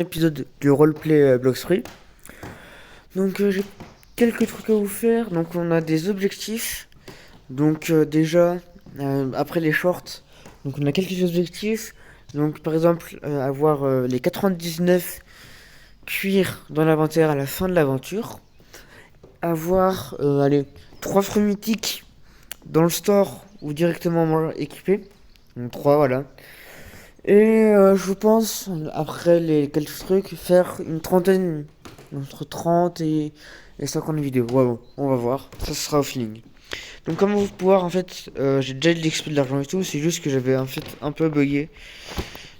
Épisode du roleplay Bloxfree. Donc j'ai quelques trucs à vous faire. Donc on a des objectifs. Donc déjà après les shorts, donc on a quelques objectifs. Donc par exemple avoir les 99 cuirs dans l'inventaire à la fin de l'aventure. Avoir allez 3 fruits mythiques dans le store ou directement équipés. Donc 3 voilà. Et je pense, après les quelques trucs, faire une trentaine, entre 30 et 50 vidéos. Ouais, bon, on va voir, ça sera au feeling. Donc comme vous pouvez voir, en fait, j'ai déjà de l'XP de l'argent et tout, c'est juste que j'avais en fait un peu bugué.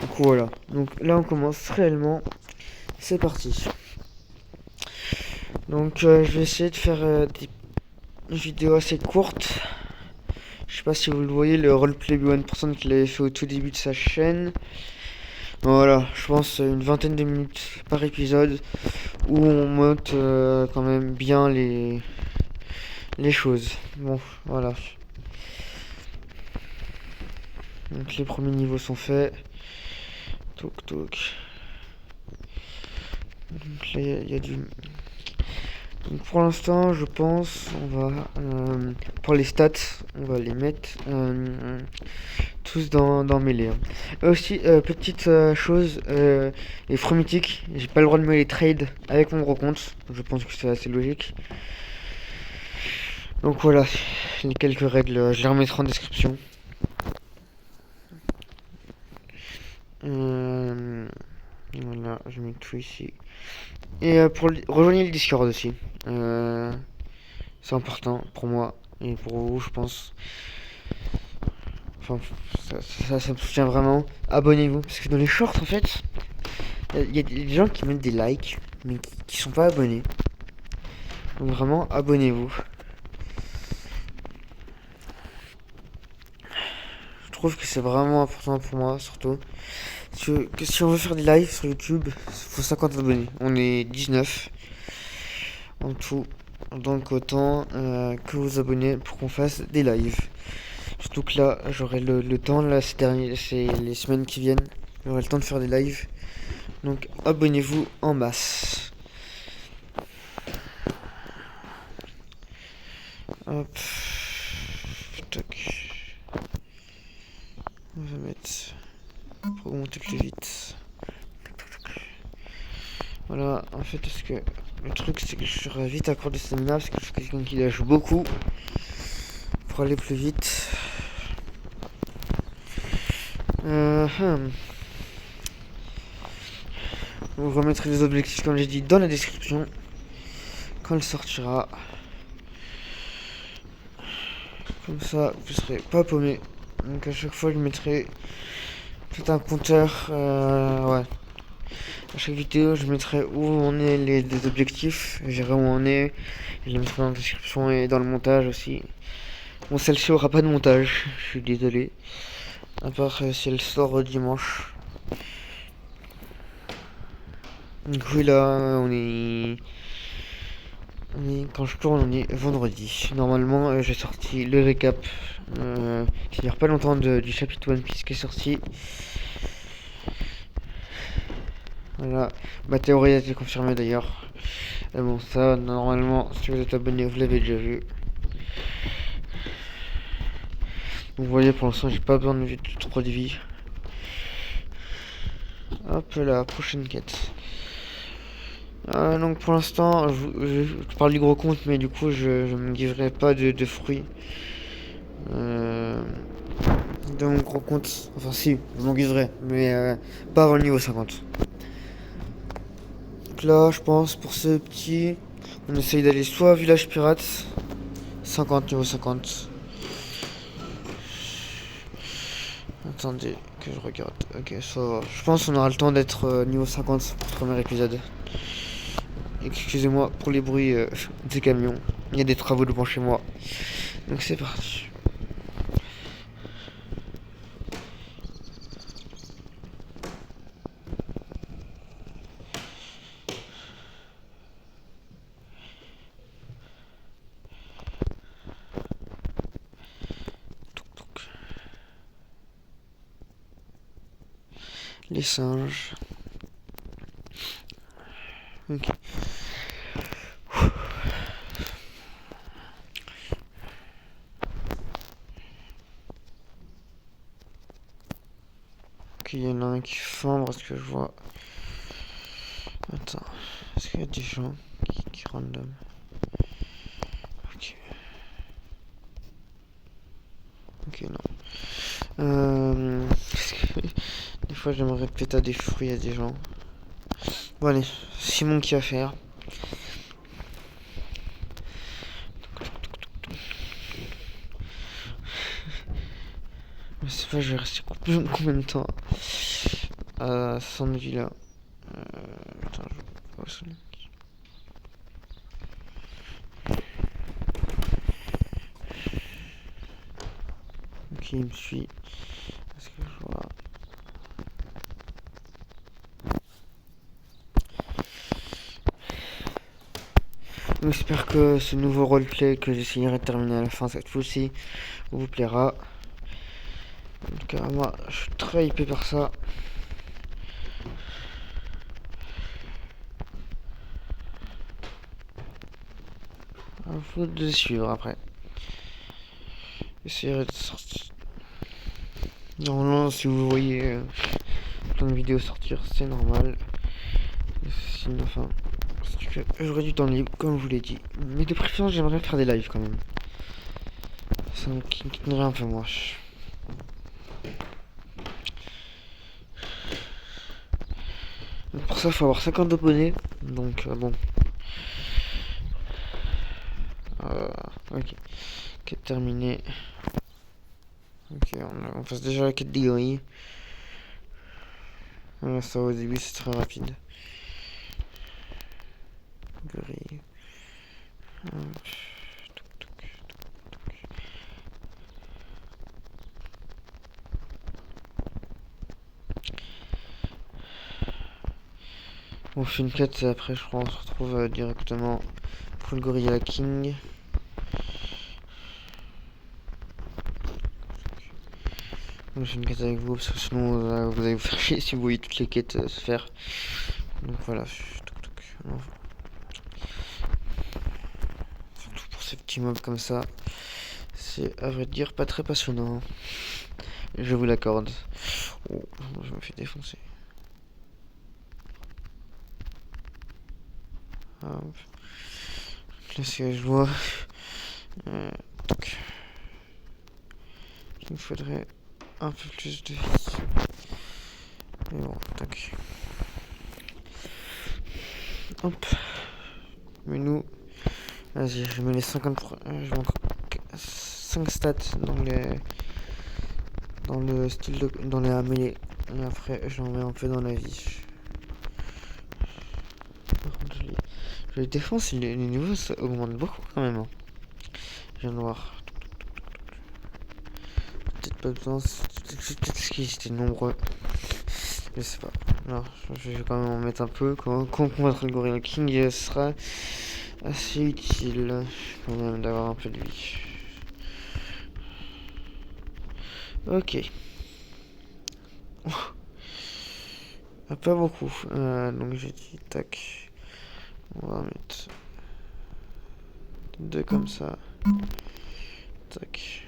Donc voilà, donc là on commence réellement, c'est parti. Donc je vais essayer de faire des vidéos assez courtes. Je sais pas si vous le voyez, le roleplay B1% qu'il avait fait au tout début de sa chaîne. Voilà, je pense une vingtaine de minutes par épisode où on monte quand même bien les choses. Bon, voilà. Donc les premiers niveaux sont faits. Toc toc. Donc là il y a du. Donc pour l'instant, je pense, on va pour les stats, on va les mettre tous dans mêlée. Aussi, petite chose, les fruits mythiques, j'ai pas le droit de me les trade avec mon gros compte. Je pense que c'est assez logique. Donc voilà, les quelques règles, je les remettrai en description. Voilà, je mets tout ici. Et rejoignez le Discord aussi. C'est important pour moi et pour vous, je pense. Enfin, ça me soutient vraiment. Abonnez-vous. Parce que dans les shorts, en fait, il y a des gens qui mettent des likes, mais qui sont pas abonnés. Donc vraiment, abonnez-vous. Je trouve que c'est vraiment important pour moi, surtout. Que si on veut faire des lives sur YouTube, il faut 50 abonnés. On est 19 en tout. Donc autant que vous abonnez pour qu'on fasse des lives. Surtout que là, j'aurai le temps, là, c'est les semaines qui viennent. J'aurai le temps de faire des lives. Donc abonnez-vous en masse. Hop. Tac. On va mettre pour monter plus vite. Voilà, en fait, parce que le truc, c'est que je serai vite à court de stamina parce que je suis quelqu'un qui lâche beaucoup pour aller plus vite. Vous remettrez les objectifs, comme j'ai dit, dans la description quand elle sortira. Comme ça, vous serez pas paumé. Donc à chaque fois, je mettrai tout un compteur. Ouais. À chaque vidéo, je mettrai où on est les objectifs. Je dirai où on est. Je les mettrai dans la description et dans le montage aussi. Bon, celle-ci aura pas de montage. Je suis désolé. À part si elle sort dimanche. Du coup, là, quand je tourne, on est vendredi. Normalement, j'ai sorti le récap. Il n'y a pas longtemps du chapitre One Piece qui est sorti. Voilà. Ma théorie a été confirmée d'ailleurs. Et bon, ça, normalement, si vous êtes abonné, vous l'avez déjà vu. Vous voyez, pour l'instant, j'ai pas besoin de trop de vie. Hop là, prochaine quête. Donc pour l'instant, je parle du gros compte, mais du coup, je me livrerai pas de fruits. De mon gros compte. Enfin, si, je m'en livrerai, mais pas avant le niveau 50. Donc là, je pense, pour ce petit, on essaye d'aller soit village pirate, 50, niveau 50. Attendez, que je regarde. Ok, ça va. Je pense qu'on aura le temps d'être niveau 50 pour ce premier épisode. Excusez-moi pour les bruits des camions. Il y a des travaux devant chez moi. Donc c'est parti. Les singes. Ok. Ok, il y en a un qui fend parce que je vois. Attends, est-ce qu'il y a des gens qui random? Ok. Ok, non. Parce que des fois j'aimerais péter des fruits à des gens. Bon allez, Simon qui va faire. Je sais pas, je vais rester combien de temps à Sandville là. Attends, je vois ça. Ok, il me suit. Est-ce que je vois? J'espère que ce nouveau roleplay que j'essayerai de terminer à la fin cette fois-ci vous plaira. En tout cas, moi, je suis très hypé par ça. À vous de suivre après. J'essaierai de sortir. Normalement, si vous voyez plein de vidéos sortir, c'est normal. Sinon, enfin, j'aurais du temps libre, comme je vous l'ai dit. Mais de préférence, j'aimerais faire des lives quand même. Ça me quitterait un peu moi. Pour ça, il faut avoir 50 abonnés. Donc, bon. Ok. Quête terminée. Ok, on passe déjà à la quête des gorilles. Voilà, ça au début, c'est très rapide. Gorille. On fait une quête et après, je crois, on se retrouve directement pour le Gorilla King. Je fais une quête avec vous parce que sinon vous allez vous faire chier si vous voyez toutes les quêtes se faire. Donc voilà. Surtout pour ces petits mobs comme ça. C'est à vrai dire pas très passionnant. Je vous l'accorde. Oh, je me fais défoncer. Hop. Là, c'est je vois. Donc. Il me faudrait un peu plus de vie. Mais bon, tac. Hop. Mais nous. Vas-y, je mets les 50. Je mets encore 5 stats dans le style de. Dans les mêlée. Et après, je l'en mets un peu dans la vie. Par contre, je les défense, les niveaux ça augmente beaucoup quand même. Hein. Je viens de voir. Peut-être pas besoin. Peut-être parce qu'ils étaient nombreux. Je sais pas. Non, je vais quand même en mettre un peu. Quand on combattra le Gorilla King, ce sera assez utile quand même d'avoir un peu de vie. Ok. Pas beaucoup. Donc j'ai dit tac. On va mettre deux comme ça. Tac.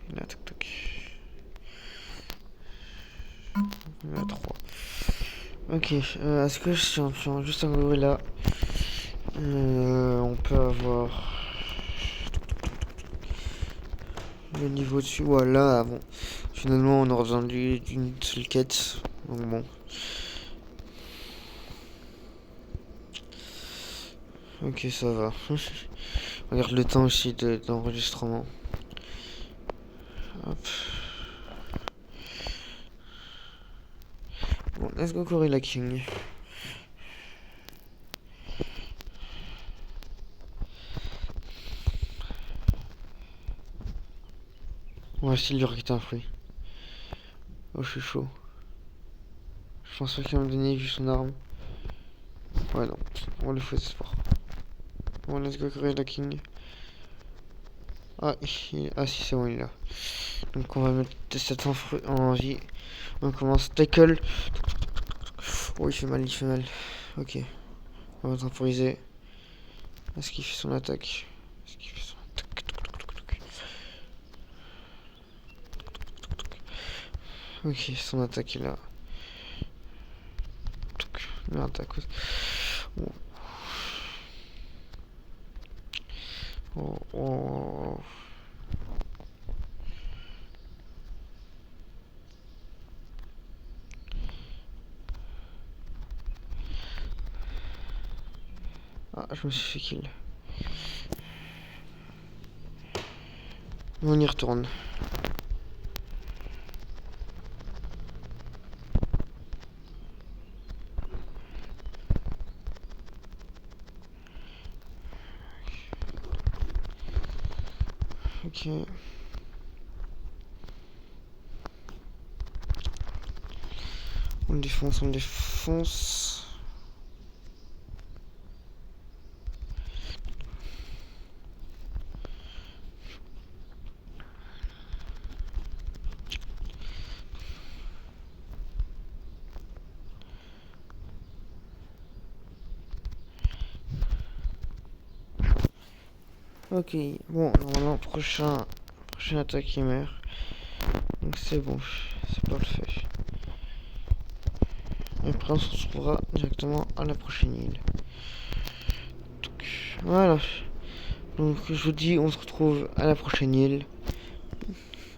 Et là, tac, tac. On a 3. Ok. Est-ce que si on prend juste un gorilla, on peut avoir le niveau dessus. Voilà. Bon. Finalement, on aura besoin d'une seule quête. Donc bon. Ok, ça va. Regarde le temps aussi d'enregistrement. Hop. Bon, let's go Gorilla King. On va essayer de lui recruter un fruit. Oh, je suis chaud. Je pense pas qu'il va me donner vu son arme. Ouais, non. On le fait ce sport. Bon, let's go Gorilla King. Ah, si, c'est bon, il est là. Donc, on va mettre 700 fruits en vie. On commence tackle. Oh, il fait mal, il fait mal. Ok. On va temporiser. Est-ce qu'il fait son attaque? Est-ce qu'il fait son attaque? Ok, son attaque est là. Merde, à cause. Oh. Oh, oh. Ah, je me suis fait kill. On y retourne. Ok. On défonce, on défonce. Ok, bon, normalement, prochaine attaque qui meurt. Donc c'est bon, c'est pas le fait. Et après, on se retrouvera directement à la prochaine île. Donc, voilà. Donc, je vous dis, on se retrouve à la prochaine île.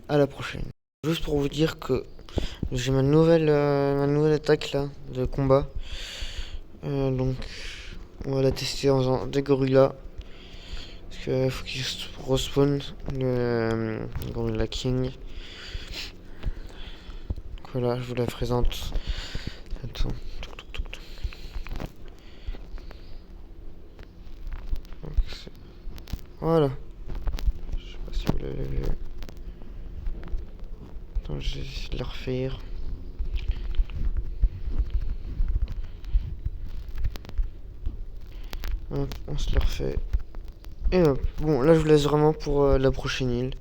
À la prochaine. Juste pour vous dire que j'ai ma nouvelle attaque là, de combat. Donc, on va la tester en faisant des gorillas. Parce qu'il faut qu'il respawn le Gorilla King. Donc voilà, je vous la présente. Attends. Voilà. Je sais pas si vous l'avez vu. Attends, je vais essayer de la refaire. Hop, on se la refait. Et hop. Bon, là je vous laisse vraiment pour la prochaine île.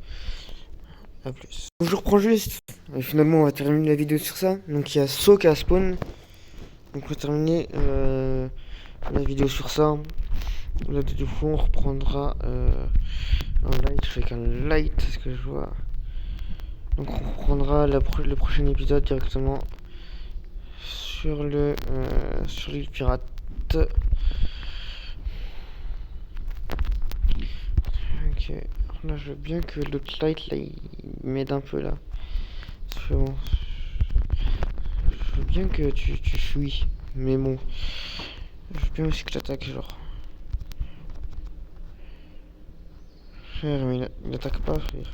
A plus. Donc, je reprends juste. Et finalement, on va terminer la vidéo sur ça. Donc il y a Soak à spawn. Donc on va terminer la vidéo sur ça. Là, du coup, on reprendra un light. Je fais qu'un light, c'est ce que je vois. Donc on reprendra le prochain épisode directement sur l'île pirate. Ok. Alors là, je veux bien que le light là, il m'aide un peu là. Parce que bon, je veux bien que tu fuis, mais bon, je veux bien aussi que t'attaques genre. Frère, mais il attaque pas, frère.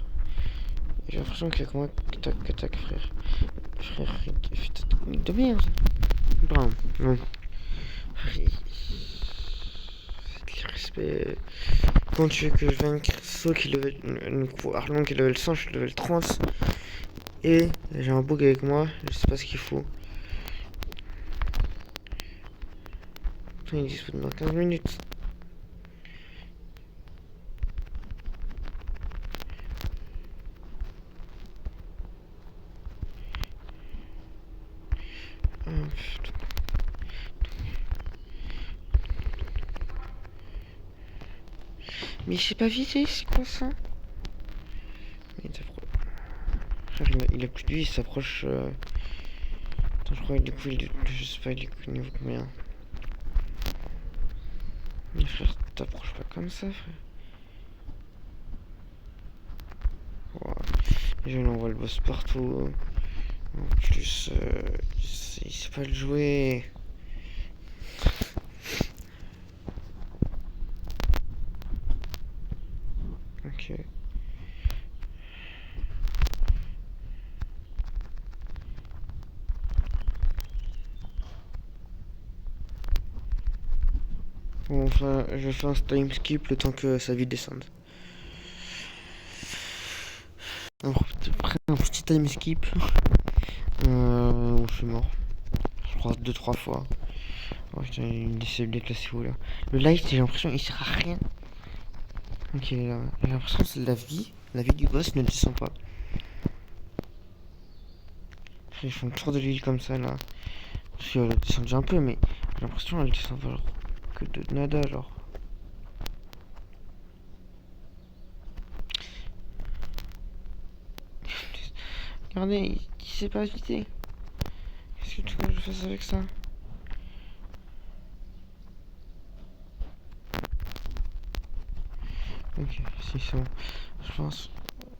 J'ai l'impression qu'il y a que moi qui attaque, frère. Frère, il de merde. Pardon, non. C'est de l'irrespect. Quand tu veux que je vaincre Saut qui level. Arlong qui level 100, je suis level 30. Et j'ai un bug avec moi, je sais pas ce qu'il faut. Putain, il est disponible dans 15 minutes. Mais j'ai pas visé, c'est quoi ça? Il a plus de vie, il s'approche. Attends, je crois que du coup, je sais pas, il est niveau combien. Mais frère, t'approches pas comme ça, frère. Wow. Je lui envoie le boss partout. En plus, il sait pas le jouer. Ok. Bon, enfin, je fais un time skip le temps que sa vie descende. Après un petit time skip où je suis mort. Je crois 2-3 fois. Oh putain, il essaie de déplacer où là. Le light, j'ai l'impression il sert à rien. Ok, là. J'ai l'impression que c'est la vie. La vie du boss ne descend pas. Ils font le tour de l'île comme ça là. Parce qu'elle descend déjà un peu, mais j'ai l'impression qu'elle descend pas genre que de nada, genre. Regardez, il sait pas éviter. Qu'est-ce que tu veux que je fasse avec ça? Ok, si c'est bon. Je pense.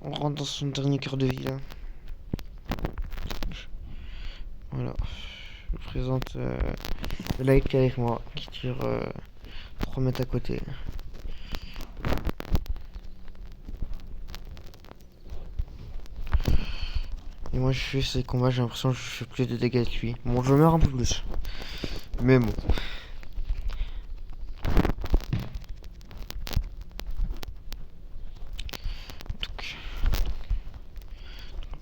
On rentre dans son dernier cœur de vie là. Voilà. Je vous présente le like avec moi qui tire 3 mètres à côté. Et moi je fais ces combats, j'ai l'impression que je fais plus de dégâts que lui. Bon, je meurs un peu plus. Mais bon.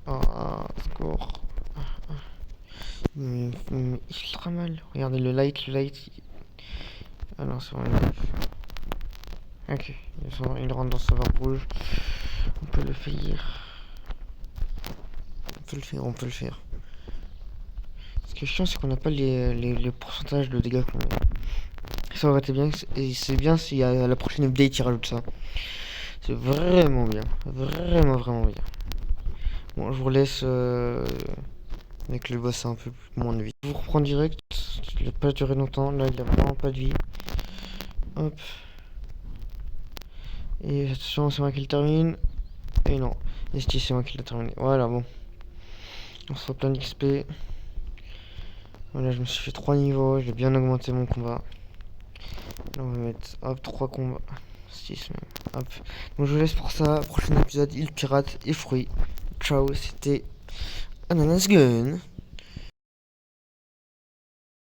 Ah, score. Ultra mal. Regardez le light, Ah non, c'est bon, ok, il rentre dans sa barre rouge. On peut le faire. On peut le faire. Ce qui est chiant, c'est qu'on n'a pas les pourcentages de dégâts qu'on met. Ça aurait été bien, et c'est bien si à la prochaine update il rajoute ça. C'est vraiment bien. Vraiment bien. Bon, je vous laisse avec le boss un peu moins de vie. Je vous reprends direct. Il n'a pas duré longtemps. Là, il a vraiment pas de vie. Hop. Et attention, c'est moi qui le termine. Et non. Et c'est moi qui l'ai terminé. Voilà, bon. On se plein d'XP. Voilà, je me suis fait 3 niveaux. J'ai bien augmenté mon combat. Là, on va mettre, hop, 3 combats. 6 même. Hop. Donc, je vous laisse pour ça. Prochain épisode, île pirate et fruits. Ciao, c'était Ananas Gun.